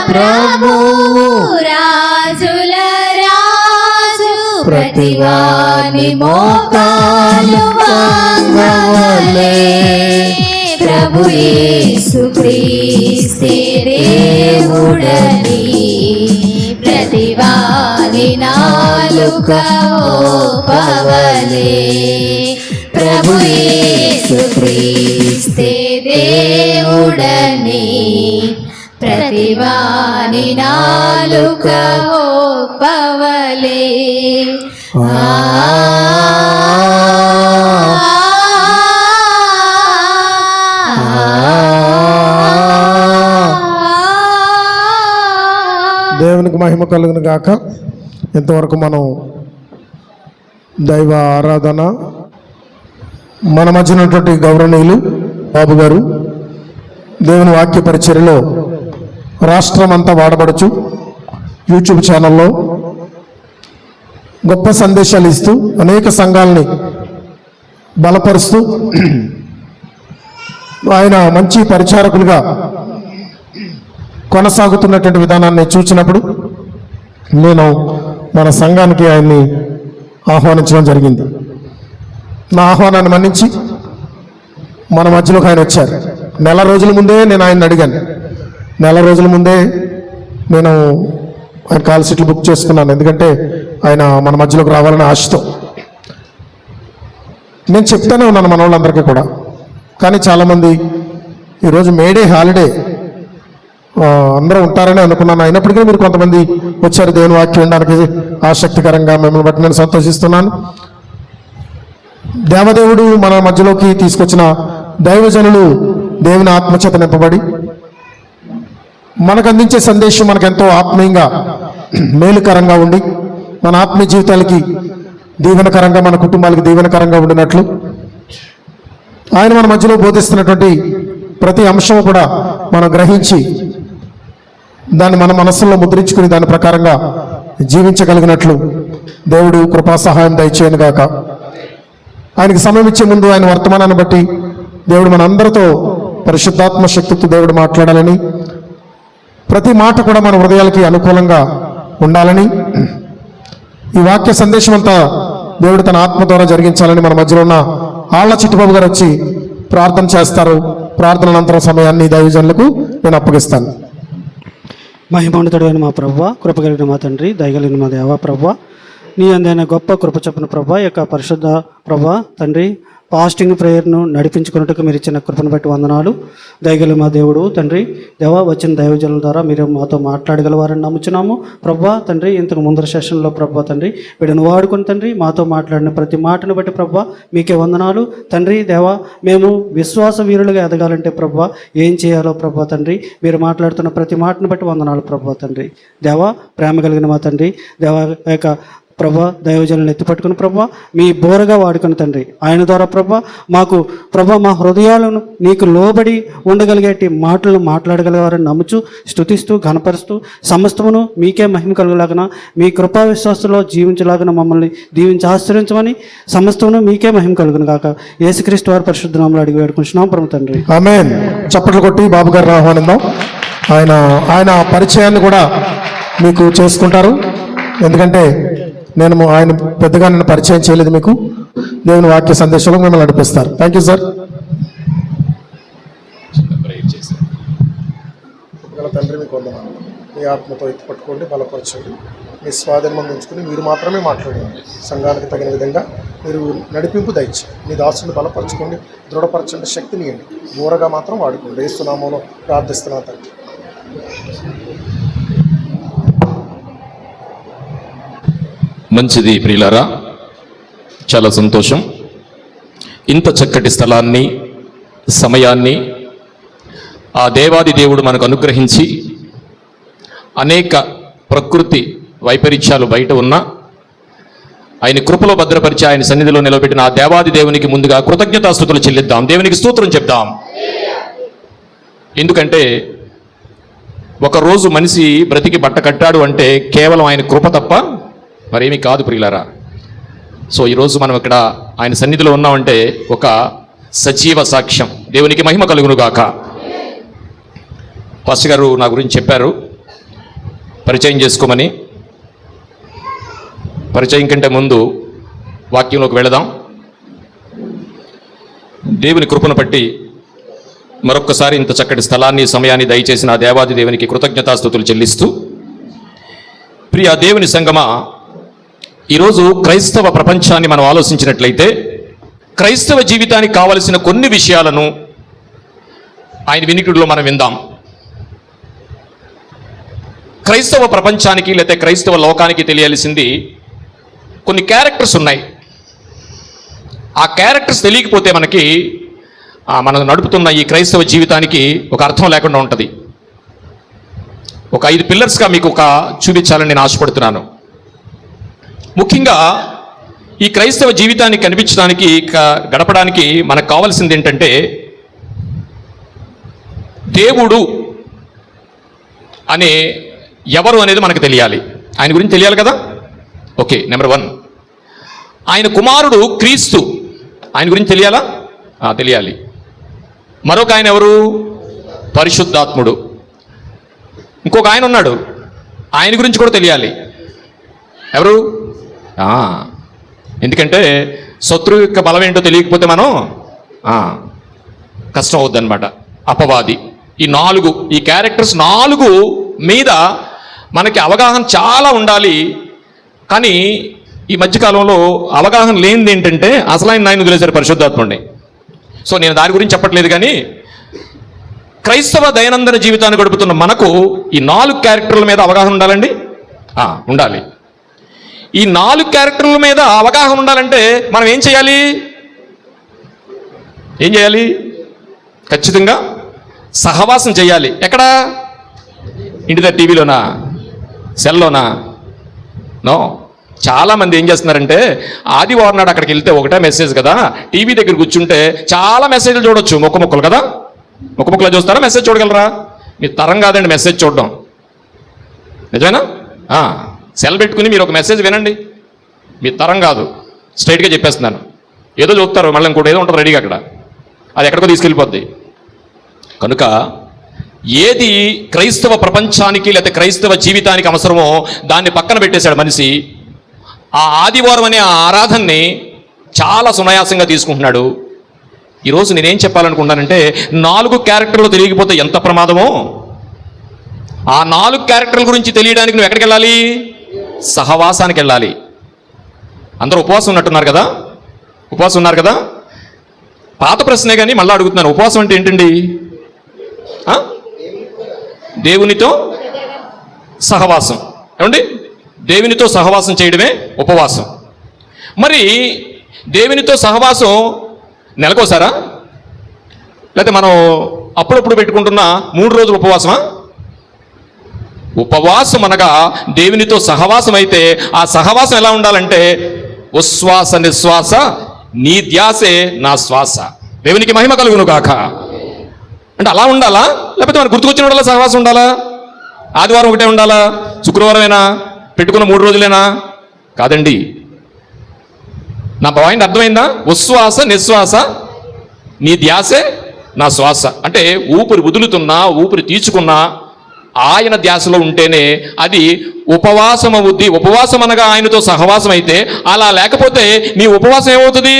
ప్రభువు రాజుల రాజు ప్రతివాని మోకాలు వంగవలే. ప్రభు యేసు క్రీస్తే దేవుడని ప్రతివాని నాలుక ఓపవలే. ప్రభు యేసు క్రీస్తే దేవుడని ప్రతివాని నాలుక ఓపవలే. దేవునికి మహిమ కలుగును గాక. ఇంతవరకు మనం దైవ ఆరాధన మన మధ్య ఉన్నటువంటి గౌరవనీయులు బాబు గారు దేవుని వాక్య పరిచర్యలో రాష్ట్రం అంతా వాడబడుచు యూట్యూబ్ ఛానల్లో గొప్ప సందేశాలు ఇస్తూ అనేక సంఘాలని బలపరుస్తూ ఆయన మంచి పరిచారకులుగా కొనసాగుతున్నటువంటి విధానాన్ని చూసినప్పుడు నేను మన సంఘానికి ఆయన్ని ఆహ్వానించడం జరిగింది. నా ఆహ్వానాన్ని మన్నించి మన మధ్యలోకి ఆయన వచ్చారు. నెల రోజుల ముందే నేను ఆయన్ని అడిగాను. నెల రోజుల ముందే నేను ఆయన కాల్ సీట్లు బుక్ చేసుకున్నాను. ఎందుకంటే ఆయన మన మధ్యలోకి రావాలని ఆశతో నేను చెప్తానే ఉన్నాను మన వాళ్ళందరికీ కూడా. కానీ చాలామంది ఈరోజు మేడే హాలిడే అందరూ ఉంటారని అనుకున్నాను. అయినప్పటికీ మీరు కొంతమంది వచ్చారు దేవుని వాక్యం వినడానికి ఆసక్తికరంగా. మిమ్మల్ని బట్టి నేను సంతోషిస్తున్నాను. దేవదేవుడు మన మధ్యలోకి తీసుకొచ్చిన దైవజనులు దేవుని ఆత్మచేత నింపబడి మనకు అందించే సందేశం మనకెంతో ఆత్మీయంగా మేలుకరంగా ఉండి మన ఆత్మీయ జీవితాలకి దీవెనకరంగా, మన కుటుంబాలకి దీవెనకరంగా ఉండినట్లు ఆయన మన మధ్యలో బోధిస్తున్నటువంటి ప్రతి అంశం కూడా మనం గ్రహించి దాన్ని మన మనస్సులో ముద్రించుకుని దాని ప్రకారంగా జీవించగలిగినట్లు దేవుడు కృపా సహాయం దయచేయను గాక. ఆయనకి సమయం ఇచ్చే ముందు ఆయన వర్తమానాన్ని బట్టి దేవుడు మన అందరితో పరిశుద్ధాత్మ శక్తితో దేవుడు మాట్లాడాలని, ప్రతి మాట కూడా మన హృదయాలకి అనుకూలంగా ఉండాలని, ఈ వాక్య సందేశం అంతా దేవుడు తన ఆత్మ ద్వారా జరిగించాలని మన మధ్యలో ఉన్న ఆళ్ల చిట్టుబాబు గారు వచ్చి ప్రార్థన చేస్తారు. ప్రార్థన అనంతరం సమయాన్ని దైవజనులకు నేను అప్పగిస్తాను. మహిమోన్నతుడైన మా ప్రభువా, కృప కలిగిన మా తండ్రి, దయగలిగిన మా దేవా ప్రభువా, నీ అందైన గొప్ప కృప చొప్పున ప్రభువా, ఈ యొక్క పరిశుద్ధ ప్రభువా తండ్రి ఫాస్టింగ్ ప్రేయర్ను నడిపించుకున్నట్టుకు మీరు ఇచ్చిన కృపను బట్టి వందనాలు. దయగల మా దేవుడు తండ్రి దేవా, వచ్చిన దైవజనుల ద్వారా మీరు మాతో మాట్లాడగలవారని నమ్ముచున్నాము ప్రభువా తండ్రి. ఇంతకు ముందర సెషన్లో ప్రభువా తండ్రి వీడిని వాడుకుని తండ్రి మాతో మాట్లాడిన ప్రతి మాటను బట్టి ప్రభువా మీకే వందనాలు తండ్రి. దేవా, మేము విశ్వాస వీరులుగా ఎదగాలంటే ప్రభువా ఏం చేయాలో ప్రభువా తండ్రి మీరు మాట్లాడుతున్న ప్రతి మాటను బట్టి వందనాలు ప్రభువా తండ్రి. దేవా, ప్రేమ కలిగిన మా తండ్రి దేవా, యొక్క ప్రభా దైవజనులను ఎత్తిపట్టుకుని ప్రభా మీ బోరగా వాడుకుని తండ్రి ఆయన ద్వారా ప్రభా మాకు ప్రభా మా హృదయాలను నీకు లోబడి ఉండగలిగేటి మాటలను మాట్లాడగలిగారని నమ్ముచు స్తుతిస్తూ ఘనపరుస్తూ సమస్తమును మీకే మహిమ కలుగులాగన మీ కృపా విశ్వాసంలో జీవించలాగన మమ్మల్ని దీవించి ఆశ్రయించమని సమస్తమును మీకే మహిమ కలుగును కాక యేసుక్రీస్తు వారి పరిశుద్ధ నామములో అడిగి వేడుకుంటున్నాం ప్రభు తండ్రి. ఆమేన్. చప్పట్లు కొట్టి బాబు గారిని ఆహ్వానిద్దాం. ఆయన పరిచయాన్ని కూడా మీకు చేసుకుంటారు. ఎందుకంటే ఆయన పెద్దగా నన్ను పరిచయం చేయలేదు. మీకు దేవుని వాక్య సందేశంలో మిమ్మల్ని నడిపిస్తారు. Thank you sir. తండ్రి మీకు వందనాలు. మీ ఆత్మతో ఎత్తి పట్టుకోండి, బలపరచండి, మీ స్వాధీనం ఉంచుకుని మీరు మాత్రమే మాట్లాడండి. సంఘానికి తగిన విధంగా మీరు నడిపింపు దయచేయండి. మీ దాసుని బలపరచుకోండి, దృఢపరచండి, శక్తిని ఇవ్వండి. ఊరగా మాత్రం వాడుకోండి. యేసునామములో ప్రార్థిస్తున్నా తండ్రి. మంచిది ప్రియులారా, చాలా సంతోషం. ఇంత చక్కటి స్థలాన్ని, సమయాన్ని ఆ దేవాది దేవుడు మనకు అనుగ్రహించి అనేక ప్రకృతి వైపరీత్యాలు బయట ఉన్న ఆయన కృపలో భద్రపరిచి ఆయన సన్నిధిలో నిలబెట్టిన ఆ దేవాది దేవునికి ముందుగా కృతజ్ఞతాస్తుతులు చెల్లిద్దాం. దేవునికి స్తోత్రం చెప్దాం. ఎందుకంటే ఒకరోజు మనిషి బ్రతికి బట్ట కట్టాడు అంటే కేవలం ఆయన కృప తప్ప మరేమీ కాదు ప్రియులారా. సో ఈరోజు మనం ఇక్కడ ఆయన సన్నిధిలో ఉన్నామంటే ఒక సజీవ సాక్ష్యం. దేవునికి మహిమ కలుగును గాక. పాస్టర్ గారు నా గురించి చెప్పారు. పరిచయం చేసుకోమని. పరిచయం కంటే ముందు వాక్యంలోకి వెళదాం. దేవుని కృపను బట్టి మరొక్కసారి ఇంత చక్కటి స్థలాన్ని, సమయాన్ని దయచేసిన ఆ దేవాది దేవునికి కృతజ్ఞతాస్తుతులు చెల్లిస్తూ, ప్రియ దేవుని సంగమా, ఈరోజు క్రైస్తవ ప్రపంచాన్ని మనం ఆలోచించినట్లయితే క్రైస్తవ జీవితానికి కావలసిన కొన్ని విషయాలను ఆయన వినికిడిలో మనం విందాం. క్రైస్తవ ప్రపంచానికి లేకపోతే క్రైస్తవ లోకానికి తెలియాల్సింది కొన్ని క్యారెక్టర్స్ ఉన్నాయి. ఆ క్యారెక్టర్స్ తెలియకపోతే మనకి మనం నడుపుతున్న ఈ క్రైస్తవ జీవితానికి ఒక అర్థం లేకుండా ఉంటుంది. ఒక 5 పిల్లర్స్గా మీకు చూపించాలని నేను ఆశపడుతున్నాను. ముఖ్యంగా ఈ క్రైస్తవ జీవితాన్ని కనిపించడానికి, గడపడానికి మనకు కావాల్సింది ఏంటంటే దేవుడు అనే ఎవరు అనేది మనకు తెలియాలి. ఆయన గురించి తెలియాలి కదా. ఓకే, నెంబర్ 1, ఆయన కుమారుడు క్రీస్తు, ఆయన గురించి తెలియాలా? తెలియాలి. మరొక ఆయన ఎవరు? పరిశుద్ధాత్ముడు. ఇంకొక ఆయన ఉన్నాడు, ఆయన గురించి కూడా తెలియాలి. ఎవరు? ఎందుకంటే శత్రువు యొక్క బలం ఏంటో తెలియకపోతే మనం కష్టం అవుద్దన్నమాట. అపవాది. ఈ క్యారెక్టర్స్ 4 మీద మనకి అవగాహన చాలా ఉండాలి. కానీ ఈ మధ్యకాలంలో అవగాహన లేనిది ఏంటంటే అసలైన ఆయన వదిలేశారు, పరిశుద్ధాత్ముడిని. సో నేను దాని గురించి చెప్పట్లేదు, కానీ క్రైస్తవ దైనందిన జీవితాన్ని గడుపుతున్న మనకు ఈ 4 క్యారెక్టర్ల మీద అవగాహన ఉండాలండి. ఉండాలి. ఈ 4 క్యారెక్టర్ల మీద అవగాహన ఉండాలంటే మనం ఏం చేయాలి? ఖచ్చితంగా సహవాసం చేయాలి. ఎక్కడ? ఇంటి దగ్గర, టీవీలోనా, సెల్లోనా? నో. చాలామంది ఏం చేస్తున్నారంటే ఆదివారం నాడు అక్కడికి వెళ్తే ఒకటే మెసేజ్ కదా, టీవీ దగ్గర కూర్చుంటే చాలా మెసేజ్లు చూడొచ్చు, ముక్కలు కదా. ముక్కలు చూస్తారా? మెసేజ్ చూడగలరా? మీ తరం కాదండి మెసేజ్ చూడడం. నిజమేనా? సెల్ పెట్టుకుని మీరు ఒక మెసేజ్ వినండి, మీ తరం కాదు. స్ట్రైట్గా చెప్పేస్తున్నాను. ఏదో చూస్తారు, మళ్ళీ ఇంకోటి ఏదో ఉంటుంది రెడీగా అక్కడ, అది ఎక్కడికో తీసుకెళ్ళిపోద్ది. కనుక ఏది క్రైస్తవ ప్రపంచానికి లేకపోతే క్రైస్తవ జీవితానికి అవసరమో దాన్ని పక్కన పెట్టేశాడు మనిషి. ఆ ఆదివారం అనే ఆ ఆరాధనని చాలా సునాయాసంగా తీసుకుంటున్నాడు. ఈరోజు నేనేం చెప్పాలనుకుంటానంటే 4 క్యారెక్టర్లు తెలియకపోతే ఎంత ప్రమాదమో. ఆ 4 క్యారెక్టర్ల గురించి తెలియడానికి నువ్వు ఎక్కడికి వెళ్ళాలి? సహవాసానికి వెళ్ళాలి. అందరూ ఉపవాసం ఉన్నట్టున్నారు కదా, ఉపవాసం ఉన్నారు కదా. పాత ప్రశ్నే కానీ మళ్ళీ అడుగుతున్నాను, ఉపవాసం అంటే ఏంటండి? దేవునితో సహవాసం. ఏమండి? దేవునితో సహవాసం చేయడమే ఉపవాసం. మరి దేవునితో సహవాసం నెలకోసారా, లేకపోతే మనం అప్పుడప్పుడు పెట్టుకుంటున్న 3 రోజుల ఉపవాసమా? ఉపవాసం అనగా దేవునితో సహవాసం అయితే ఆ సహవాసం ఎలా ఉండాలంటే ఉశ్వాస నిశ్వాస నీ ధ్యాసే నా శ్వాస, దేవునికి మహిమ కలుగును కాక. అంటే అలా ఉండాలా? లేకపోతే మనకు గుర్తుకొచ్చిన వాళ్ళ సహవాసం ఉండాలా? ఆదివారం ఒకటే ఉండాలా? శుక్రవారమేనా? పెట్టుకున్న 3 రోజులేనా? కాదండి. నా పాయింట్ అర్థమైందా? ఉశ్వాస నిశ్వాస నీ ధ్యాసే నా శ్వాస. అంటే ఊపిరి వదులుతున్నా, ఊపిరి తీర్చుకున్నా ఆయన ధ్యాసలో ఉంటేనే అది ఉపవాసం అవుద్ది. ఉపవాసం అనగా ఆయనతో సహవాసం అయితే, అలా లేకపోతే నీ ఉపవాసం ఏమవుతుంది?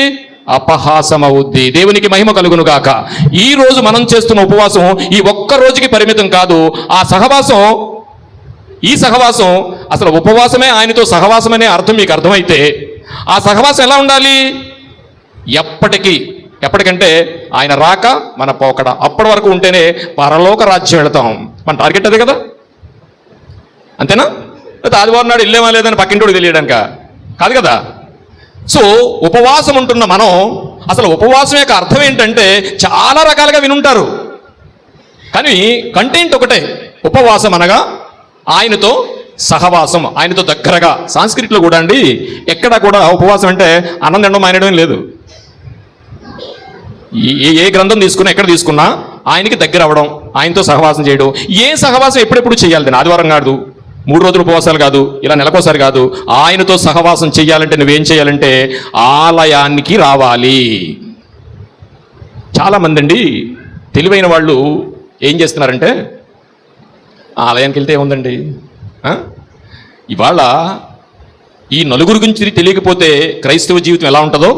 అపహాసం అవుద్ది. దేవునికి మహిమ కలుగును గాక. ఈ రోజు మనం చేస్తున్న ఉపవాసం ఈ ఒక్క రోజుకి పరిమితం కాదు. ఈ సహవాసం అసలు ఉపవాసమే ఆయనతో సహవాసం అనే అర్థం మీకు అర్థమైతే ఆ సహవాసం ఎలా ఉండాలి? ఎప్పటికంటే ఆయన రాక మన పోకడ, అప్పటి వరకు ఉంటేనే పరలోక రాజ్యం వెళతాం. మన టార్గెట్ అదే కదా, అంతేనా? లేదా ఆదివారం నాడు వెళ్ళేమా లేదని పక్కింటోడు తెలియడానిక కాదు కదా. సో ఉపవాసం ఉంటున్న మనం అసలు ఉపవాసం యొక్క అర్థం ఏంటంటే చాలా రకాలుగా వినుంటారు, కానీ కంటెంట్ ఒకటే. ఉపవాసం అనగా ఆయనతో సహవాసం, ఆయనతో దగ్గరగా. సాంస్క్రిట్లో కూడా అండి ఎక్కడ కూడా ఉపవాసం అంటే అన్నం తినడం మానేయడం లేదు. ఏ గ్రంథం తీసుకున్నా, ఎక్కడ తీసుకున్నా ఆయనకి దగ్గర అవ్వడం, ఆయనతో సహవాసం చేయడం. ఏ సహవాసం ఎప్పుడెప్పుడు చేయాలి? ఆదివారం కాదు, 3 రోజుల ఉపవాసాలు కాదు, ఇలా నెలకోసారి కాదు. ఆయనతో సహవాసం చేయాలంటే నువ్వేం చేయాలంటే ఆలయానికి రావాలి. చాలామంది అండి తెలివైన వాళ్ళు ఏం చేస్తున్నారంటే ఆలయానికి వెళ్తే ఏముందండి, ఇవాళ ఈ నలుగురు గురించి తెలియకపోతే క్రైస్తవ జీవితం ఎలా ఉంటుందో.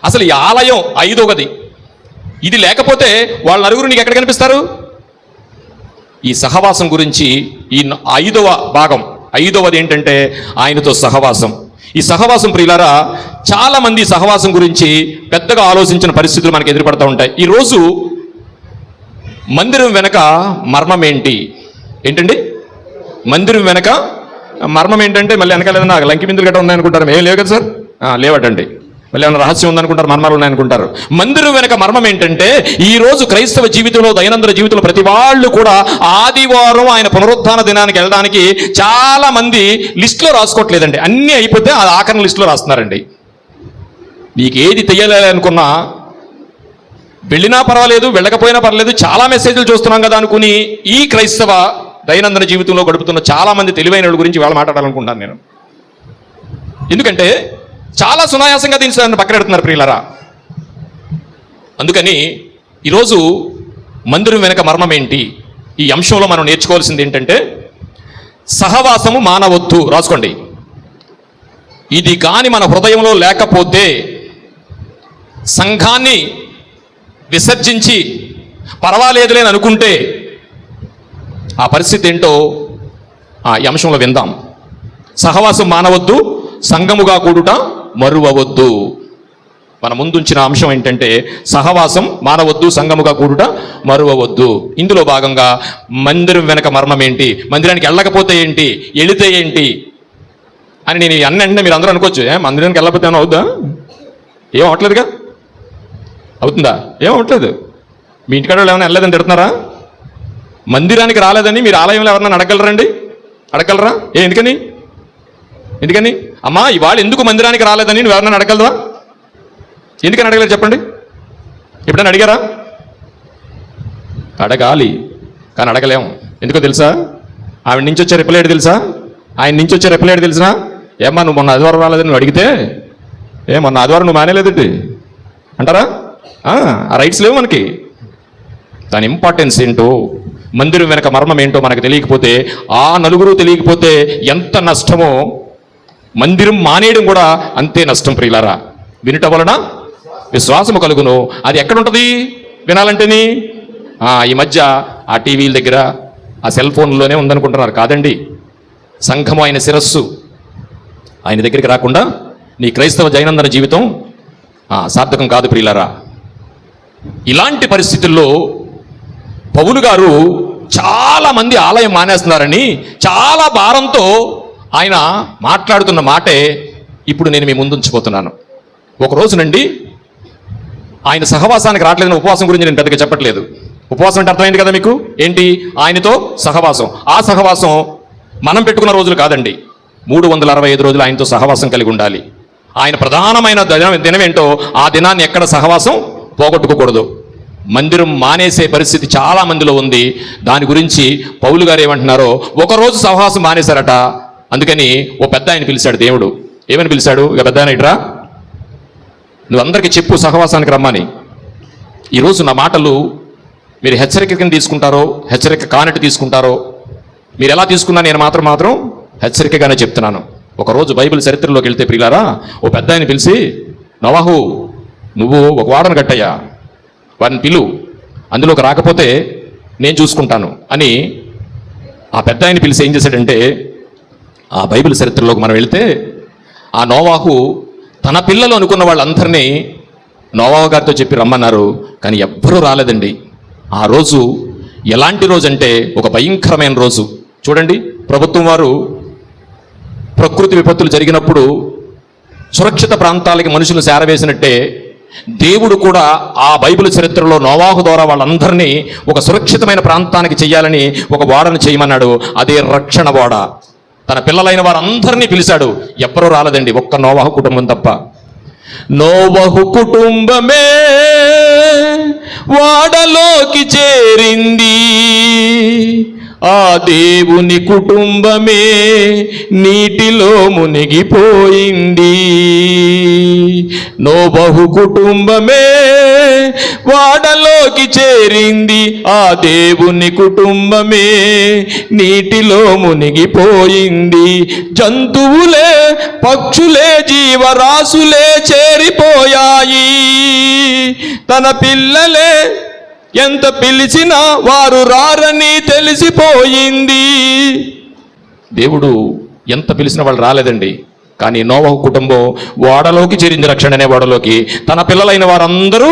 అసలు ఈ ఆలయం 5వ గది, ఇది లేకపోతే వాళ్ళ నలుగురు నీకు ఎక్కడ కనిపిస్తారు? ఈ సహవాసం గురించి ఈ 5వ భాగం, 5వది ఏంటంటే ఆయనతో సహవాసం. ఈ సహవాసం ప్రియులారా, చాలా మంది సహవాసం గురించి పెద్దగా ఆలోచించిన పరిస్థితులు మనకు ఎదురుపడతా ఉంటాయి. ఈరోజు మందిరం వెనక మర్మం ఏంటండి? మందిరం వెనక మర్మం ఏంటంటే, మళ్ళీ వెనకాల ఏదైనా లంకి బిందులు గట్రా ఉన్నాయనుకుంటారు. ఏం లేవు కదా సార్? లేవటండి. మళ్ళీ ఏమైనా రహస్యం ఉందనుకుంటారు, మర్మాలు ఉన్నాయనుకుంటారు. మందిరం వెనక మర్మం ఏంటంటే, ఈ రోజు క్రైస్తవ జీవితంలో, దైనందిన జీవితంలో ప్రతి వాళ్ళు కూడా ఆదివారం ఆయన పునరుత్థాన దినానికి వెళ్ళడానికి చాలా మంది లిస్టులో రాసుకోవట్లేదండి. అన్నీ అయిపోతే అది ఆఖరణ లిస్టులో రాస్తున్నారండి. నీకు ఏది తెలియాలనుకున్నా వెళ్ళినా పర్వాలేదు, వెళ్ళకపోయినా పర్వాలేదు, చాలా మెసేజ్లు చూస్తున్నాం కదా అనుకుని ఈ క్రైస్తవ దైనందిన జీవితంలో గడుపుతున్న చాలా మంది తెలివైన వాళ్ళ గురించి వాళ్ళు మాట్లాడాలనుకుంటాను నేను. ఎందుకంటే చాలా సునాయాసంగా దీన్ని పక్కనెడుతున్నారు ప్రియులరా. అందుకని ఈరోజు మందిరం వెనక మర్మం ఏంటి, ఈ అంశంలో మనం నేర్చుకోవాల్సింది ఏంటంటే, సహవాసము మానవద్దు. రాసుకోండి. ఇది కాని మన హృదయంలో లేకపోతే, సంఘాన్ని విసర్జించి పర్వాలేదులే అని అనుకుంటే ఆ పరిస్థితి ఏంటో ఈ అంశంలో విందాం. సహవాసం మానవద్దు, సంఘముగా కూడుట మరువవద్దు. మన ముందుంచిన అంశం ఏంటంటే, సహవాసం మానవద్దు, సంఘముగా కూడుట మరువవద్దు. ఇందులో భాగంగా మందిరం వెనక మర్మం ఏంటి, మందిరానికి వెళ్ళకపోతే ఏంటి, వెళితే ఏంటి అని నేను అన్నీ మీరు అందరూ అనుకోవచ్చు. మందిరానికి వెళ్ళకపోతే ఏమైనా అవుద్దా? ఏం అవట్లేదుగా? అవుతుందా? ఏం అవట్లేదు. మీ ఇంటికాడ ఏమైనా వెళ్ళలేదని తిడుతున్నారా? మందిరానికి రాలేదని మీరు ఆలయంలో ఎవరన్నా అడగలరా? ఎందుకని అమ్మా ఇవాళ ఎందుకు మందిరానికి రాలేదని నువ్వు ఎవరన్నా అడగలరా? ఎందుకని అడగలేదు చెప్పండి? ఎప్పుడైనా అడిగారా? అడగాలి, కానీ అడగలేం. ఎందుకో తెలుసా? ఆవిడ నుంచి వచ్చే రిప్లైడ్ తెలుసా? ఆయన నుంచి వచ్చే రిప్లైడ్ తెలుసా? ఏమ్మా నువ్వు మొన్న ఆదివారం రాలేదని నువ్వు అడిగితే, మొన్న ఆదివారం నువ్వు మానేలేదండి అంటారా? ఆ రైట్స్ లేవు మనకి. దాని ఇంపార్టెన్స్ ఏంటో, మందిరం వెనక మర్మం ఏంటో మనకు తెలియకపోతే, ఆ నలుగురు తెలియకపోతే ఎంత నష్టమో, మందిరం మానేయడం కూడా అంతే నష్టం ప్రియులారా. వినుట వలన విశ్వాసము కలుగును. అది ఎక్కడుంటుంది వినాలంటేని? ఈ మధ్య ఆ టీవీల దగ్గర, ఆ సెల్ ఫోన్లోనే ఉందనుకుంటున్నారు. కాదండి. సంఘము ఆయన శిరస్సు, ఆయన దగ్గరికి రాకుండా నీ క్రైస్తవ దైనందిన జీవితం సార్థకం కాదు ప్రియులారా. ఇలాంటి పరిస్థితుల్లో పౌలు గారు చాలా మంది ఆలయం మానేస్తున్నారని చాలా భారంతో ఆయన మాట్లాడుతున్న మాటే ఇప్పుడు నేను మీ ముందుంచిపోతున్నాను. ఒక రోజునండి ఆయన సహవాసానికి రావట్లేదని ఉపవాసం గురించి నేను పెద్దగా చెప్పట్లేదు. ఉపవాసం అంటే అర్థమైంది కదా మీకు? ఏంటి? ఆయనతో సహవాసం. ఆ సహవాసం మనం పెట్టుకున్న రోజులు కాదండి. 365 రోజులు ఆయనతో సహవాసం కలిగి ఉండాలి. ఆయన ప్రధానమైన దినమేంటో ఆ దినాన్ని ఎక్కడ సహవాసం పోగొట్టుకోకూడదు. మందిరం మానేసే పరిస్థితి చాలా మందిలో ఉంది. దాని గురించి పౌలు గారు ఏమంటున్నారో, ఒకరోజు సహవాసం మానేశారట. అందుకని ఓ పెద్ద ఆయన పిలిచాడు దేవుడు. ఏమని పిలిచాడు? ఇక పెద్ద ఆయన ఇట్రా, నువ్వు అందరికీ చెప్పు సహవాసానికి రమ్మని. ఈరోజు నా మాటలు మీరు హెచ్చరికని తీసుకుంటారో, హెచ్చరిక కానట్టు తీసుకుంటారో, మీరు ఎలా తీసుకున్నా నేను మాత్రం హెచ్చరికగానే చెప్తున్నాను. ఒకరోజు బైబిల్ చరిత్రలోకి వెళ్తే ప్రియులారా, ఓ పెద్ద ఆయన పిలిచి, నోవాహు నువ్వు ఒక వాడను కట్టయ్యా, వారిని పిలు, అందులోకి రాకపోతే నేను చూసుకుంటాను అని ఆ పెద్ద ఆయన పిలిచి ఏం చేశాడంటే, ఆ బైబిల్ చరిత్రలోకి మనం వెళితే ఆ నోవాహు తన పిల్లలు అనుకున్న వాళ్ళందరినీ నోవాహు గారితో చెప్పి రమ్మన్నారు. కానీ ఎవ్వరూ రాలేదండి. ఆ రోజు ఎలాంటి రోజు అంటే ఒక భయంకరమైన రోజు. చూడండి, ప్రభుత్వం వారు ప్రకృతి విపత్తులు జరిగినప్పుడు సురక్షిత ప్రాంతాలకి మనుషులు చేరవేసినట్టే దేవుడు కూడా ఆ బైబిల్ చరిత్రలో నోవాహు ద్వారా వాళ్ళందరినీ ఒక సురక్షితమైన ప్రాంతానికి చెయ్యాలని ఒక ఓడను చేయమన్నాడు. అదే రక్షణ ఓడ. తన పిల్లలైన వారందరినీ పిలిచాడు. ఎవ్వరూ రాలేదండి, ఒక్క నోవాహు కుటుంబం తప్ప. నోవహు కుటుంబమే వాడలోకి చేరింది, ఆ దేవుని కుటుంబమే నీటిలో మునిగిపోయింది. నోబహు కుటుంబమే వాడలోకి చేరింది, ఆ దేవుని కుటుంబమే నీటిలో మునిగిపోయింది. జంతువులే పక్షులే జీవరాశులే చేరిపోయాయి, తన పిల్లలే ఎంత పిలిచినా వారు రారని తెలిసిపోయింది. దేవుడు ఎంత పిలిచిన వాళ్ళు రాలేదండి. కానీ నోవహు కుటుంబం ఓడలోకి చేరింది, రక్షణ అనే ఓడలోకి. తన పిల్లలైన వారందరూ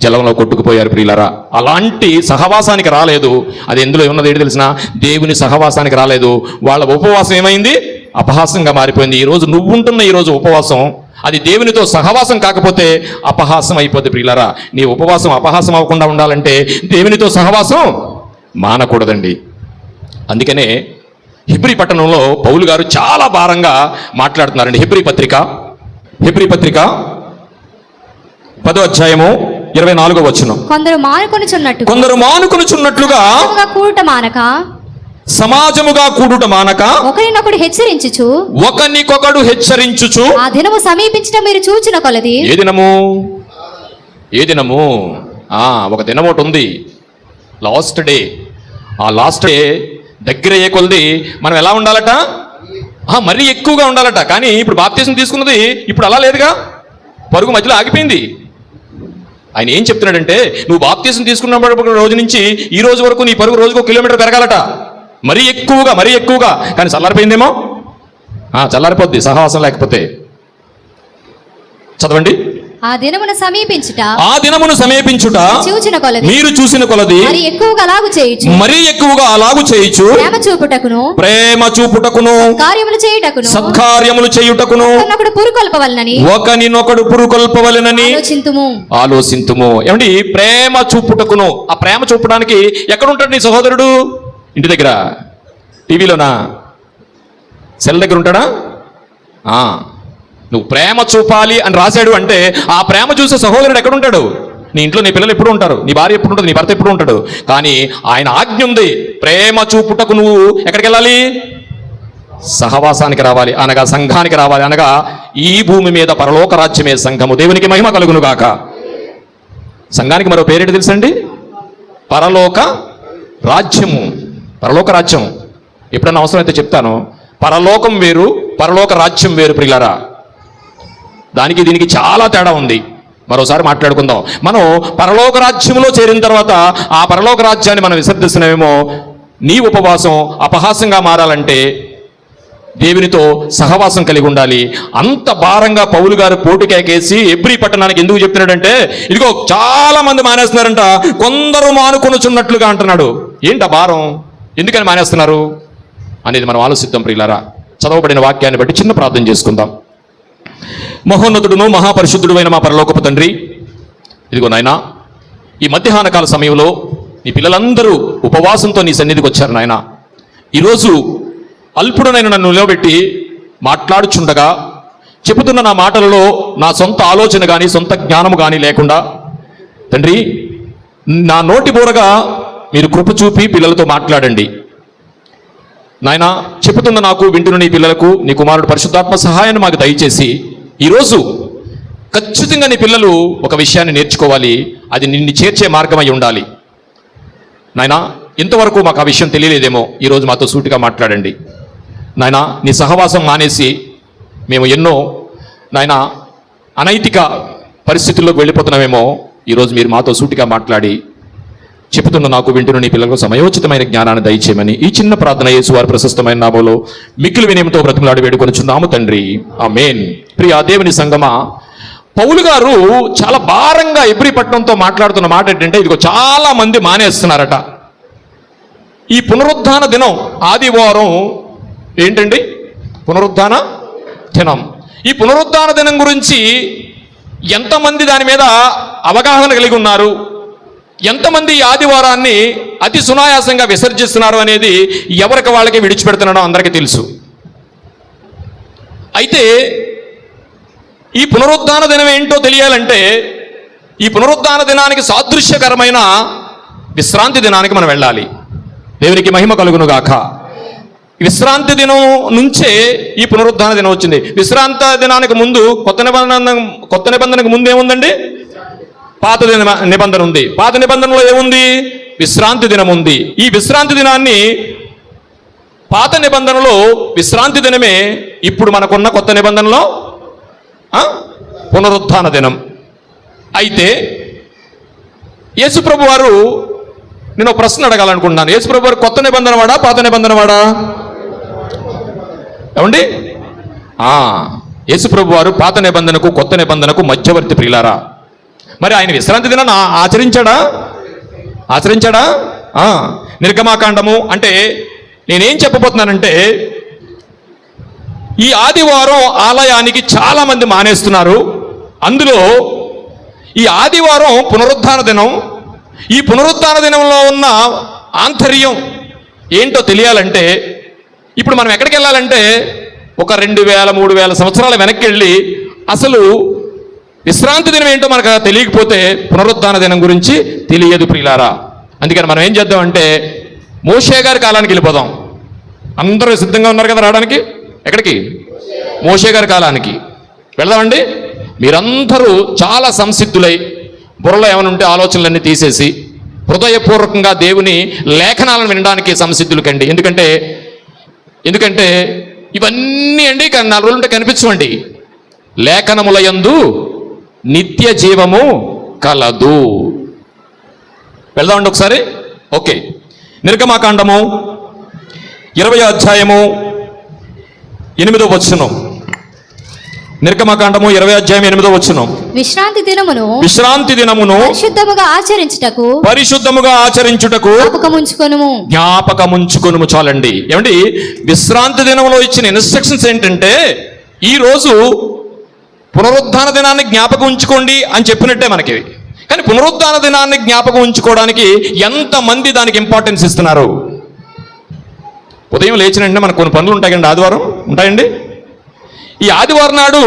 జలంలో కొట్టుకుపోయారు ప్రియులారా. అలాంటి సహవాసానికి రాలేదు. అది ఎందులో ఉన్నది ఏంటి తెలిసిన? దేవుని సహవాసానికి రాలేదు. వాళ్ళ ఉపవాసం ఏమైంది? అపహాసంగా మారిపోయింది. ఈరోజు నువ్వుంటున్న ఈరోజు ఉపవాసం అది దేవునితో సహవాసం కాకపోతే అపహాసం అయిపోద్ది ప్రియులారా. నీ ఉపవాసం అపహాసం అవ్వకుండా ఉండాలంటే దేవునితో సహవాసం మానకూడదండి. అందుకనే హెబ్రీ పట్టణంలో పౌలు గారు చాలా భారంగా మాట్లాడుతున్నారండి. హెబ్రీ పత్రిక 10వ అధ్యాయము 24వ వచనం. కొందరు మానుకొనుచున్నట్లుగా సమాజముగా కూడుట మానక ఒకరినొకడు హెచ్చరించుచు ఆ దినము సమీపించడం మీరు చూచిన కొలది. ఏ దినము? ఒక దినం ఒకటి ఉంది, లాస్ట్ డే. ఆ లాస్ట్ డే దగ్గర అయ్యే కొలది మనం ఎలా ఉండాలట? మరీ ఎక్కువగా ఉండాలట. కానీ ఇప్పుడు బాప్తిసం తీసుకున్నది ఇప్పుడు అలా లేదుగా, పరుగు మధ్యలో ఆగిపోయింది. ఆయన ఏం చెప్తున్నాడంటే, నువ్వు బాప్తిసం తీసుకున్న రోజు నుంచి ఈ రోజు వరకు నీ పరుగు రోజుకు 1 కిలోమీటర్ పెరగాలట. మరీ ఎక్కువగా. కానీ చల్లారిపోయిందేమో. చల్లారిపోద్ది సహవాసం లేకపోతే. చదవండి. ఆ దినమును సమీపించుట మీరు చూసిన కొలది మరీ ఎక్కువగా అలాగు చేయుచు ప్రేమ చూపుటకును సత్కార్యములు చేయుటకును ఒకనినొకడు పురుకొల్పవలెనని ఆలోచింతుము. ఏమండి? ప్రేమ చూపుటకును. ఆ ప్రేమ చూపడానికి ఎక్కడ ఉంటాడు నీ సహోదరుడు? ఇంటి దగ్గర? టీవీలోనా? సెల్ దగ్గర ఉంటాడా? నువ్వు ప్రేమ చూపాలి అని రాశాడు అంటే ఆ ప్రేమ చూసే సహోదరుడు ఎక్కడుంటాడు? నీ ఇంట్లో నీ పిల్లలు ఎప్పుడు ఉంటారు, నీ భార్య ఎప్పుడు ఉంటుంది, నీ భర్త ఎప్పుడు ఉంటాడు. కానీ ఆయన ఆజ్ఞ ఉంది, ప్రేమ చూపుటకు నువ్వు ఎక్కడికి వెళ్ళాలి? సహవాసానికి రావాలి, అనగా సంఘానికి రావాలి. అనగా ఈ భూమి మీద పరలోక రాజ్యమే సంఘము. దేవునికి మహిమ కలుగును గాక. సంఘానికి మరో పేరేంటి తెలుసండి? పరలోక రాజ్యము. పరలోక రాజ్యం ఎప్పుడన్నా అవసరమైతే చెప్తాను. పరలోకం వేరు, పరలోక రాజ్యం వేరు ప్రియులారా. దానికి దీనికి చాలా తేడా ఉంది. మరోసారి మాట్లాడుకుందాం. మనం పరలోక రాజ్యంలో చేరిన తర్వాత ఆ పరలోక రాజ్యాన్ని మనం విసర్జిస్తున్నామేమో. నీ ఉపవాసం అపహాసంగా మారాలంటే దేవునితో సహవాసం కలిగి ఉండాలి. అంత భారంగా పౌలు గారు పోటుకేసి హెబ్రీ పట్టణానికి ఎందుకు చెప్తున్నాడంటే, ఇదిగో చాలా మంది మానేస్తున్నారంట, కొందరు మానుకొనుచున్నట్లుగా అంటున్నాడు. ఏంట భారం? ఎందుకని మానేస్తున్నారు అనేది మనం ఆలోచిద్దాం ప్రియులారా. చదవబడిన వాక్యాన్ని బట్టి చిన్న ప్రార్థన చేసుకుందాం. మహోన్నతుడును మహాపరిశుద్ధుడు అయిన మా పరలోకపు తండ్రి, ఇదిగో నాయనా, ఈ మధ్యాహ్న కాల సమయంలో నీ పిల్లలందరూ ఉపవాసంతో నీ సన్నిధికి వచ్చారు నాయన. ఈరోజు అల్పుడనైన నన్ను నిలబెట్టి మాట్లాడుచుండగా చెబుతున్న నా మాటలలో నా సొంత ఆలోచన కానీ సొంత జ్ఞానము కానీ లేకుండా తండ్రి, నా నోటి బోరగా మీరు కృప చూపి పిల్లలతో మాట్లాడండి నాయన. చెబుతున్న నాకు, వింటున్న నీ పిల్లలకు నీ కుమారుడు పరిశుద్ధాత్మ సహాయాన్ని మాకు దయచేసి ఈరోజు ఖచ్చితంగా నీ పిల్లలు ఒక విషయాన్ని నేర్చుకోవాలి. అది నిన్ను చేర్చే మార్గమై ఉండాలి నాయన. ఇంతవరకు మాకు ఆ విషయం తెలియలేదేమో, ఈరోజు మాతో సూటిగా మాట్లాడండి నాయన. నీ సహవాసం మానేసి మేము ఎన్నో నాయన అనైతిక పరిస్థితుల్లోకి వెళ్ళిపోతున్నామేమో, ఈరోజు మీరు మాతో సూటిగా మాట్లాడి చెబుతున్న నాకు, వింటున్న నీ పిల్లలకు సమయోచితమైన జ్ఞానాన్ని దయచేయమని ఈ చిన్న ప్రార్థన యేసు వారి ప్రశస్తమైన నామములో మిక్కిలి వినయంతో బ్రతిమలాడి వేడుకొనుచున్నాము తండ్రి, ఆమేన్. ప్రియ దేవుని సంగమా, పౌలు గారు చాలా భారంగా హెబ్రీ పట్టణంతో మాట్లాడుతున్న మాట ఏంటంటే, ఇదిగో చాలా మంది మానేస్తున్నారట. ఈ పునరుద్ధాన దినం ఆదివారం ఏంటండి? పునరుద్ధాన దినం. ఈ పునరుద్ధాన దినం గురించి ఎంతమంది దాని మీద అవగాహన కలిగి ఉన్నారు, ఎంతమంది ఈ ఆదివారాన్ని అతి సునాయాసంగా విసర్జిస్తున్నారు అనేది ఎవరికి వాళ్ళకి విడిచిపెడుతున్నాడో అందరికీ తెలుసు. అయితే ఈ పునరుద్ధాన దినం ఏంటో తెలియాలంటే ఈ పునరుద్ధాన దినానికి సాదృశ్యకరమైన విశ్రాంతి దినానికి మనం వెళ్ళాలి. దేవునికి మహిమ కలుగును గాక. విశ్రాంతి దినం నుంచే ఈ పునరుద్ధాన దినం వచ్చింది. విశ్రాంతి దినానికి ముందు కొత్త నిబంధనకు ముందు ఏముందండి? పాత నిబంధన ఉంది. పాత నిబంధనలో ఏముంది? విశ్రాంతి దినం ఉంది. ఈ విశ్రాంతి దినాన్ని పాత నిబంధనలో విశ్రాంతి దినమే ఇప్పుడు మనకున్న కొత్త నిబంధనలో పునరుత్థాన దినం. అయితే యేసుప్రభు వారు, నేను ఒక ప్రశ్న అడగాలనుకుంటున్నాను. యేసుప్రభు వారు కొత్త నిబంధన వాడా, పాత నిబంధన వాడా? ఏమండి? యేసుప్రభు వారు పాత నిబంధనకు కొత్త నిబంధనకు మధ్యవర్తి ప్రియులారా. మరి ఆయన విశ్రాంతి దినాన్ని ఆచరించాడా? నిర్గమాకాండము అంటే నేనేం చెప్పబోతున్నానంటే, ఈ ఆదివారం ఆలయానికి చాలా మంది మానేస్తున్నారు. అందులో ఈ ఆదివారం పునరుత్థాన దినం. ఈ పునరుత్థాన దినంలో ఉన్న ఆంతర్యం ఏంటో తెలియాలంటే ఇప్పుడు మనం ఎక్కడికి వెళ్ళాలంటే ఒక 2000-3000 సంవత్సరాల వెనక్కి వెళ్ళి అసలు విశ్రాంతి దినం ఏంటో మనకు తెలియకపోతే పునరుత్థాన దినం గురించి తెలియదు ప్రియులారా. అందుకని మనం ఏం చేద్దామంటే మోషే గారి కాలానికి వెళ్ళిపోదాం. అందరూ సిద్ధంగా ఉన్నారు కదా రావడానికి? ఎక్కడికి? మోషే గారి కాలానికి వెళదామండి. మీరందరూ చాలా సంసిద్ధులై బుర్రలో ఏమైనా ఉంటే ఆలోచనలన్నీ తీసేసి హృదయపూర్వకంగా దేవుని లేఖనాలను వినడానికి సంసిద్ధులు కండి. ఎందుకంటే ఇవన్నీ అండి 4 రోజులుంటే కనిపించవండి. లేఖనములయందు నిత్య జీవము కలదు. వెళ్దామండి ఒకసారి. ఓకే, నిర్గమాకాండము 20వ అధ్యాయము 8వ వచనం. నిర్గమాకాండము 20వ అధ్యాయం 8వ వచనం. విశ్రాంతి దినమును పరిశుద్ధముగా ఆచరించుటకు జ్ఞాపకముంచుకొనుము. చాలండి. ఏమండి, విశ్రాంతి దినంలో ఇచ్చిన ఇన్స్ట్రక్షన్స్ ఏంటంటే ఈ రోజు పునరుత్థాన దినాన్ని జ్ఞాపకం ఉంచుకోండి అని చెప్పినట్టే మనకి. కానీ పునరుత్థాన దినాన్ని జ్ఞాపకం ఉంచుకోవడానికి ఎంతమంది దానికి ఇంపార్టెన్స్ ఇస్తున్నారు? ఉదయం లేచిన వెంటనే మనకు కొన్ని పనులు ఉంటాయండి. ఆదివారం ఉంటాయండి. ఈ ఆదివారం నాడు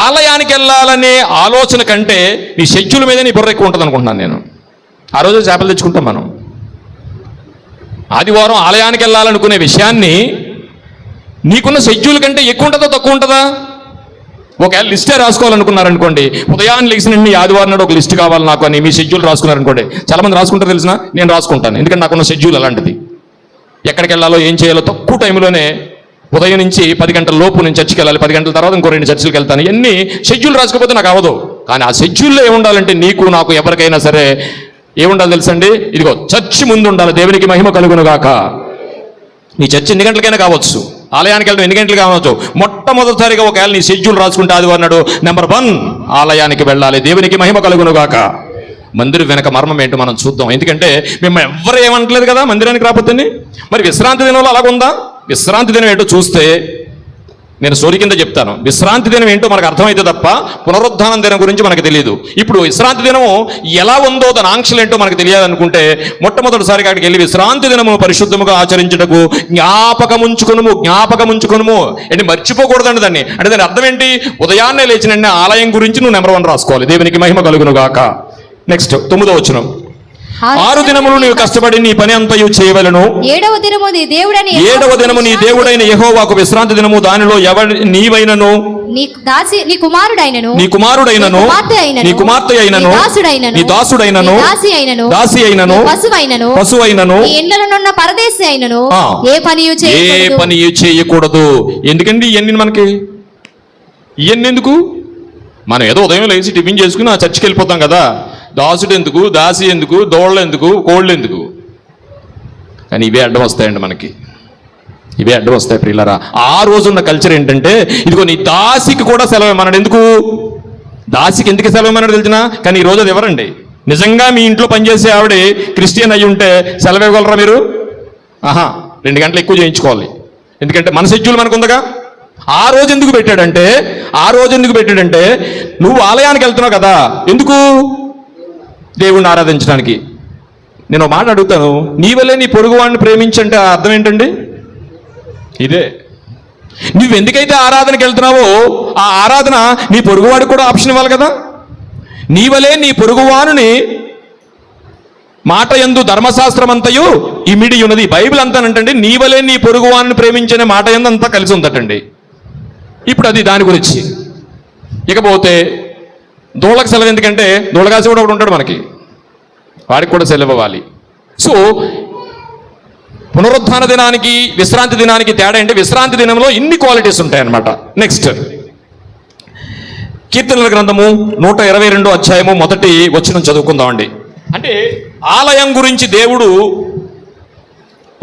ఆలయానికి వెళ్ళాలనే ఆలోచన కంటే నీ షెడ్యూల్ మీద నీ బుర్ర ఎక్కువ ఉంటుంది అనుకుంటున్నాను నేను. ఆ రోజు చేపలు తెచ్చుకుంటాం మనం. ఆదివారం ఆలయానికి వెళ్ళాలనుకునే విషయాన్ని నీకున్న షెడ్యూల్ కంటే ఎక్కువ ఉంటుందా తక్కువ ఉంటుందా? ఒకవేళ లిస్టే రాసుకోవాలనుకున్నారనుకోండి, ఉదయాన్ని లెగిసినండి ఆదివారం నాడు ఒక లిస్ట్ కావాలి నాకు అని మీ షెడ్యూల్ రాసుకున్నారనుకోండి. చాలా మంది రాసుకుంటారు తెలిసిన, నేను రాసుకుంటాను. ఎందుకంటే నాకున్న షెడ్యూల్ అలాంటిది. ఎక్కడికి వెళ్ళాలో ఏం చేయాలో తక్కువ టైంలోనే ఉదయం నుంచి 10 గంటల లోపు నేను చర్చికి వెళ్ళాలి, 10 గంటల తర్వాత ఇంకో 2 చర్చిలకు వెళ్తాను. ఇవన్నీ షెడ్యూల్ రాసుకోకపోతే నాకు అవ్వదు. కానీ ఆ షెడ్యూల్లో ఏముండాలంటే నీకు నాకు ఎవరికైనా సరే ఏముండాలి తెలుసండి? ఇదిగో చర్చి ముందు ఉండాలి. దేవునికి మహిమ కలుగును గాక. నీ చర్చి ఎన్ని గంటలకైనా కావచ్చు, ఆలయానికి వెళ్ళడం ఎన్ని గంటలు కావచ్చు. మొట్టమొదటిసారిగా ఒకవేళ నీ షెడ్యూల్ రాసుకుంటే ఆదివారం నాడు నెంబర్ 1 ఆలయానికి వెళ్ళాలి. దేవునికి మహిమ కలుగును గాక. మందిరం వెనక మర్మం ఏంటో మనం చూద్దాం. ఎందుకంటే మేము ఎవ్వరు ఏమంటలేదు కదా మందిరానికి రాకపోతే. మరి విశ్రాంతి దినంలో అలాగుందా? విశ్రాంతి దినం ఏంటో చూస్తే నేను స్టోరీ కింద చెప్తాను. విశ్రాంతి దినం ఏంటో మనకు అర్థమైతే తప్ప పునరుత్థానం దినం గురించి మనకు తెలియదు. ఇప్పుడు విశ్రాంతి దినం ఎలా ఉందో దాని ఆంక్షలు ఏంటో మనకు తెలియాలనుకుంటే మొట్టమొదటిసారిగా అక్కడికి వెళ్ళి విశ్రాంతి దినము పరిశుద్ధముగా ఆచరించుటకు జ్ఞాపకముంచుకొనుము ఏంటి, మర్చిపోకూడదండి దాన్ని. అంటే దాని అర్థం ఏంటి? ఉదయాన్నే లేచిన ఆలయం గురించి నువ్వు నెంబర్ 1 రాసుకోవాలి. దేవునికి మహిమ కలుగును గాక. నెక్స్ట్ 9వ వచనం. 6 దినములు నీవు కష్టపడి నీ పని అంతయు చేయవలెను. 7వ దినము నీ దేవుడైన యెహోవాకు విశ్రాంతి దినము. దానిలో నీవైనను నీ కుమారుడైనను నీ కుమార్తె అయినను నీ దాసుడైనను దాసి అయినను పశువైనను ఇండ్లనున్న పరదేశి అయినను ఏ పని చేయకూడదు. ఎందుకండి ఇవన్నీ మనకి? ఇవన్నీ ఎందుకు? మనం ఏదో ఉదయం లేచి టిఫిన్ చేసుకుని ఆ చర్చికి వెళ్ళిపోతాం కదా. దాసుడు ఎందుకు, దాసి ఎందుకు, దోళ్ళు ఎందుకు, కోళ్ళు ఎందుకు? కానీ ఇవే అడ్డం వస్తాయండి మనకి. ఇవే అడ్డం వస్తాయి ప్రియులారా. ఆ రోజున్న కల్చర్ ఏంటంటే ఇదిగో నీ దాసికి కూడా సెలవు ఇవ్వమన్నాడు. ఎందుకు? దాసికి ఎందుకు సెలవు ఇవ్వమన్నాడు తెలిసినా? కానీ ఈ రోజు అది ఎవరండి? నిజంగా మీ ఇంట్లో పనిచేసే ఆవిడ క్రిస్టియన్ అయ్యి ఉంటే సెలవు ఇవ్వగలరా మీరు? 2 గంటలు ఎక్కువ చేయించుకోవాలి. ఎందుకంటే మన షెడ్యూల్ మనకు ఉందిగా. ఆ రోజు ఎందుకు పెట్టాడంటే నువ్వు ఆలయానికి వెళ్తున్నావు కదా. ఎందుకు? దేవుణ్ణి ఆరాధించడానికి. నేను ఒక మాట అడుగుతాను, నీ వల్లే నీ పొరుగువాడిని ప్రేమించంటే అర్థం ఏంటండి? ఇదే. నువ్వు ఎందుకైతే ఆరాధనకి వెళ్తున్నావో ఆ ఆరాధన నీ పొరుగువాడికి కూడా ఆప్షన్ ఇవ్వాలి కదా. నీ వల్లే నీ పొరుగువాడిని మాట యందు ధర్మశాస్త్రం అంతయు ఇమిడి ఉన్నది. బైబిల్ అంతానంటండి నీ వలే నీ పొరుగువాన్ని ప్రేమించనే మాట యందు అంతా కలిసి ఉందటండి. ఇప్పుడు అది దాని గురించి. ఇకపోతే దూళ్ళకి సెలవు ఎందుకంటే దూళ్ళగాసి కూడా ఒకడు ఉంటాడు మనకి, వాడికి కూడా సెలవు ఇవ్వాలి. సో పునరుద్ధాన దినానికి విశ్రాంతి దినానికి తేడా అంటే విశ్రాంతి దినంలో ఇన్ని క్వాలిటీస్ ఉంటాయన్నమాట. నెక్స్ట్ కీర్తనల గ్రంథము 122 అధ్యాయము 1 వచనం చదువుకుందామండి. అంటే ఆలయం గురించి దేవుడు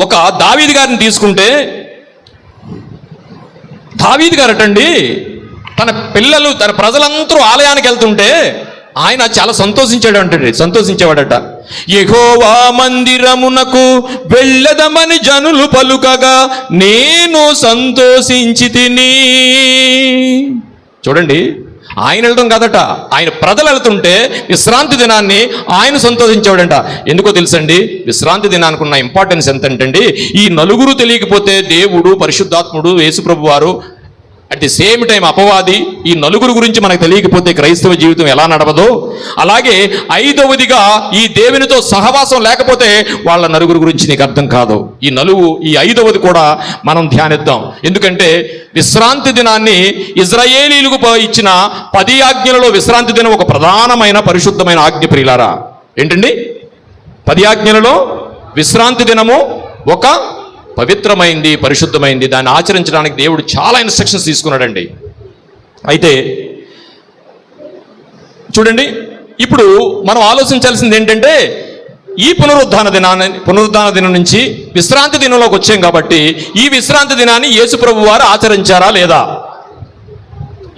ఒక దావీదు గారిని తీసుకుంటే, దావీదు గారటండి తన పిల్లలు తన ప్రజలందరూ ఆలయానికి వెళ్తుంటే ఆయన చాలా సంతోషించేవాడట. యెహోవా మందిరమునకు వెళ్ళదమని జనులు పలుకగా నేను సంతోషించి తిని. చూడండి, ఆయన వెళ్ళడం కాదట, ఆయన ప్రజలు వెళ్తుంటే విశ్రాంతి దినాన్ని ఆయన సంతోషించేవాడంట. ఎందుకో తెలుసండి, విశ్రాంతి దినానికి ఉన్న ఇంపార్టెన్స్ ఎంతంటండి, ఈ నలుగురు తెలియకపోతే దేవుడు, పరిశుద్ధాత్ముడు, యేసుప్రభు వారు, అట్ ది సేమ్ టైం అపవాది, ఈ నలుగురు గురించి మనకు తెలియకపోతే క్రైస్తవ జీవితం ఎలా నడవదో, అలాగే ఐదవదిగా ఈ దేవునితో సహవాసం లేకపోతే వాళ్ళ నలుగురు గురించి నీకు అర్థం కాదు. ఈ ఐదవది కూడా మనం ధ్యానిద్దాం. ఎందుకంటే విశ్రాంతి దినాన్ని ఇజ్రాయేలీలకు ఇచ్చిన 10 ఆజ్ఞలలో విశ్రాంతి దినం ఒక ప్రధానమైన పరిశుద్ధమైన ఆజ్ఞ. ప్రియులారా, ఏంటండి 10 ఆజ్ఞలలో విశ్రాంతి దినము ఒక పవిత్రమైంది, పరిశుద్ధమైంది. దాన్ని ఆచరించడానికి దేవుడు చాలా ఇన్స్ట్రక్షన్స్ తీసుకున్నాడండి. అయితే చూడండి, ఇప్పుడు మనం ఆలోచించాల్సింది ఏంటంటే ఈ పునరుద్ధాన దినం నుంచి విశ్రాంతి దినంలోకి వచ్చాం కాబట్టి ఈ విశ్రాంతి దినాన్ని యేసుప్రభు వారు ఆచరించారా లేదా,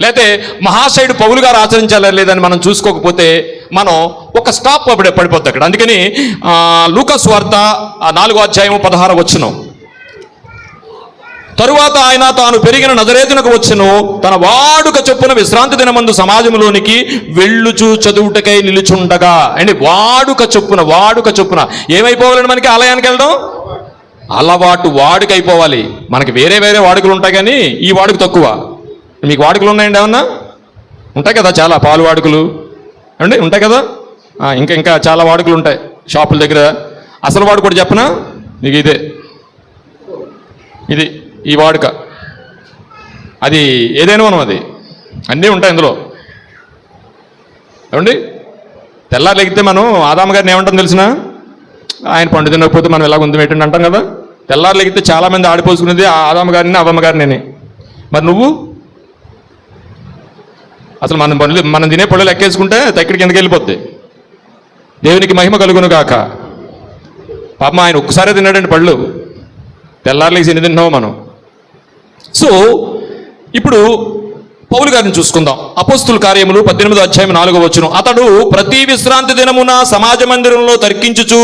లేకపోతే మహాశయుడు పౌలు గారు ఆచరించారా లేదని మనం చూసుకోకపోతే మనం ఒక స్టాప్ పడిపోద్ది అక్కడ. అందుకని లూకా సువార్త 4వ అధ్యాయము 16వ వచనం, తరువాత ఆయన తాను పెరిగిన నజరేతునకు వచ్చెను, తన వాడుక చొప్పున విశ్రాంతి దినమందు సమాజంలోనికి వెళ్ళుచు చదువుటకై నిలుచుండగా. అండి వాడుక చొప్పున ఏమైపోవాలండి, మనకి ఆలయానికి వెళ్ళడం అలవాటు, వాడుక అయిపోవాలి. మనకి వేరే వాడుకలు ఉంటాయి కానీ ఈ వాడుక తక్కువ. మీకు వాడుకలు ఉన్నాయండి ఏమన్నా? ఉంటాయి కదా, చాలా పాలు వాడుకలు అండి ఉంటాయి కదా, ఇంకా చాలా వాడుకలు ఉంటాయి షాపుల దగ్గర. అసలు వాడుక కూడా చెప్పనా మీకు, ఇది ఈ వాడుక, అది ఏదైనా మనం అది అన్నీ ఉంటాయి అందులో. ఏమండి తెల్లారు లెగితే మనం ఆదాము గారిని ఏమంటాం తెలిసిన, ఆయన పండు తినకపోతే మనం ఎలా గుంది పెట్టండి అంటాం కదా. తెల్లారు లెగితే చాలామంది ఆడిపోసుకునేది ఆదాము గారిని అవ్వమ్మ గారిని. మరి నువ్వు అసలు మనం తినే పళ్ళు లెక్కేసుకుంటే తక్కిడికి ఎందుకు వెళ్ళిపోద్ది. దేవునికి మహిమ కలుగును గాక. పాపం ఆయన ఒక్కసారే తిన్నాడండి పళ్ళు, తెల్లారులేసి ఎన్ని తిన్నావు మనం. సో ఇప్పుడు పౌలు గారిని చూసుకుందాం. అపోస్తుల కార్యములు 18వ అధ్యాయం 4వ వచనం, అతడు ప్రతి విశ్రాంతి దినమున సమాజ మందిరంలో తర్కించుచు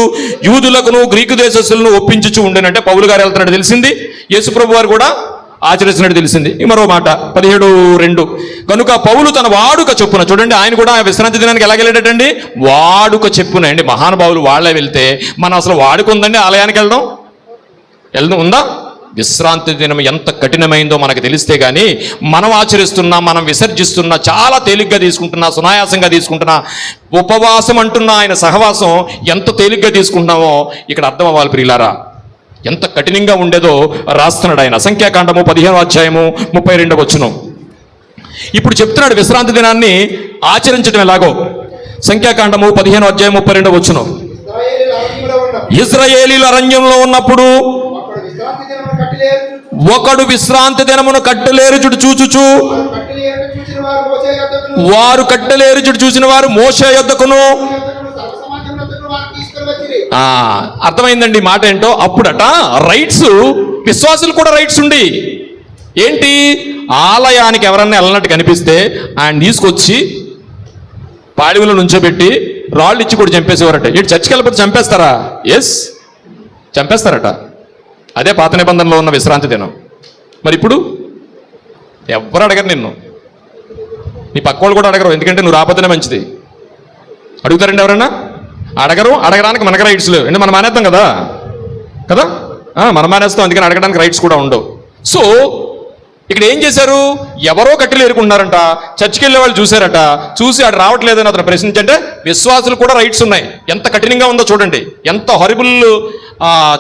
యూదులకును గ్రీకు దేశస్తులను ఒప్పించుచు ఉండేనంటే పౌలు గారు వెళ్తున్నాడు తెలిసింది, యేసుప్రభు వారు కూడా ఆచరిస్తున్నట్టు తెలిసింది. మరో మాట 17:2, కనుక పౌలు తన వాడుక చొప్పున, చూడండి ఆయన కూడా విశ్రాంతి దినానికి ఎలా వెళ్ళాడటండి, వాడుక చెప్పున. అండి మహానుభావులు వాళ్ళే వెళ్తే మనం అసలు వాడుక ఉందండి ఆలయానికి వెళ్దాం ఉందా? విశ్రాంతి దినం ఎంత కఠినమైందో మనకు తెలిస్తే కానీ మనం ఆచరిస్తున్నా, మనం విసర్జిస్తున్నా, చాలా తేలిగ్గా తీసుకుంటున్నా, సునాయాసంగా తీసుకుంటున్నా, ఉపవాసం అంటున్నా ఆయన సహవాసం ఎంత తేలిగ్గా తీసుకుంటున్నామో ఇక్కడ అర్థం అవ్వాలి ప్రియులారా. ఎంత కఠినంగా ఉండేదో రాస్తున్నాడు ఆయన. సంఖ్యాకాండము 15వ అధ్యాయము 32వ వచనం. ఇప్పుడు చెప్తున్నాడు విశ్రాంతి దినాన్ని ఆచరించడం ఎలాగో. సంఖ్యాకాండము 15వ అధ్యాయం 32వ వచనం, ఇశ్రాయేలీయులు అరణ్యంలో ఉన్నప్పుడు ఒకడు విశ్రాంతి దినమును కట్టెలేరుచుడు చూచుచు, వారు కట్టెలేరుచుడు చూసిన వారు మోషే యొద్దకును. అర్థమైందండి మాట ఏంటో. అప్పుడట రైట్స్, విశ్వాసులు కూడా రైట్స్ ఉండి ఏంటి, ఆలయానికి ఎవరన్నా వెళ్ళినట్టు కనిపిస్తే ఆయన తీసుకొచ్చి పాడివులో నుంచోబెట్టి రాళ్ళు ఇచ్చి కూడా చంపేసేవారట. ఇటు చర్చికి వెళ్ళిపోతే చంపేస్తారా? ఎస్, చంపేస్తారట. అదే పాత నిబంధనలో ఉన్న విశ్రాంతి దినం. మరి ఇప్పుడు ఎవరు అడగరు నిన్ను, నీ పక్క వాళ్ళు కూడా అడగరు, ఎందుకంటే నువ్వు రాకపోతేనే మంచిది. అడుగుతారండి ఎవరన్నా? అడగరు. అడగడానికి మనకు రైట్స్ లేవు అంటే మనం మానేస్తాం కదా, మనం మానేస్తాం, అందుకని అడగడానికి రైట్స్ కూడా ఉండవు. సో ఇక్కడ ఏం చేశారు? ఎవరో కట్టెలు ఏరుకుంటున్నారంట, చర్చికి వెళ్ళే వాళ్ళు చూశారట, చూసి ఆడు రావట్లేదని అతను ప్రశ్నించంటే విశ్వాసులు కూడా రైట్స్ ఉన్నాయి. ఎంత కఠినంగా ఉందో చూడండి, ఎంత హారిబుల్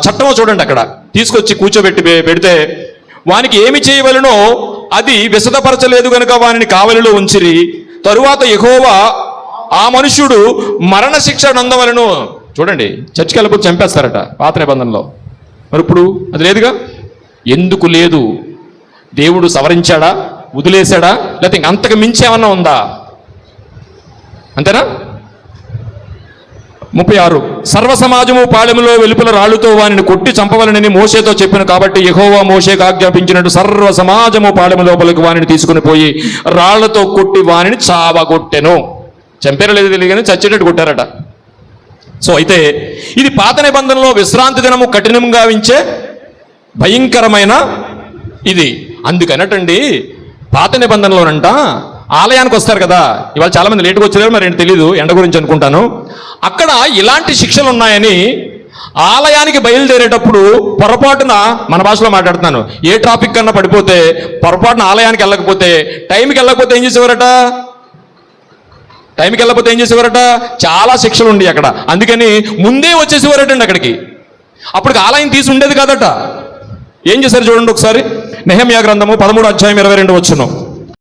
చట్టమో చూడండి. అక్కడ తీసుకొచ్చి కూర్చోబెట్టి పెడితే వానికి ఏమి చేయవలనో అది విశదపరచలేదు కనుక వానిని కావలిలో ఉంచిరి. తరువాత యెహోవా ఆ మనుష్యుడు మరణశిక్ష నందవలను. చూడండి, చర్చికి వెళ్ళకపోతే చంపేస్తారట పాత నిబంధనలో. మరి ఇప్పుడు అది లేదుగా. ఎందుకు లేదు? దేవుడు సవరించాడా, వదిలేశాడా, లేకపోతే ఇంక అంతకు మించి ఏమన్నా ఉందా? అంతేనా? 36 సర్వసమాజము పాళెములో వెలుపల రాళ్లతో వానిని కొట్టి చంపవలనని మోషేతో చెప్పిన కాబట్టి యెహోవా మోషేకు ఆజ్ఞాపించినట్టు సర్వ సమాజము పాళెము లోపలికి వానిని తీసుకుని పోయి రాళ్లతో కొట్టి వానిని చావగొట్టెను. చంపారో లేదు తెలియదు కానీ చచ్చేటట్టు కొట్టారట. సో అయితే ఇది పాత నిబంధనలో విశ్రాంతి దినము కఠినంగా వించే భయంకరమైన ఇది. అందుకనటండి పాత నిబంధనలోనంట ఆలయానికి వస్తారు కదా, ఇవాళ చాలా మంది లేటుగా వచ్చారు, మరి ఏంటి తెలీదు, ఎండ గురించి అనుకుంటాను. అక్కడ ఇలాంటి శిక్షలు ఉన్నాయని ఆలయానికి బయలుదేరేటప్పుడు పొరపాటున, మన భాషలో మాట్లాడుతున్నాను, ఏ ట్రాఫిక్ కన్నా పడిపోతే పొరపాటున ఆలయానికి వెళ్ళకపోతే, టైంకి వెళ్ళకపోతే ఏం చేసేవారట? చాలా శిక్షలు ఉండి అక్కడ. అందుకని ముందే వచ్చేసేవారటండి అక్కడికి. అప్పటికి ఆలయం తీసి ఉండేది కాదట. ఏం చేశారు చూడండి ఒకసారి. నెహెమ్యా గ్రంథము 13 అధ్యాయం 22 వచనం.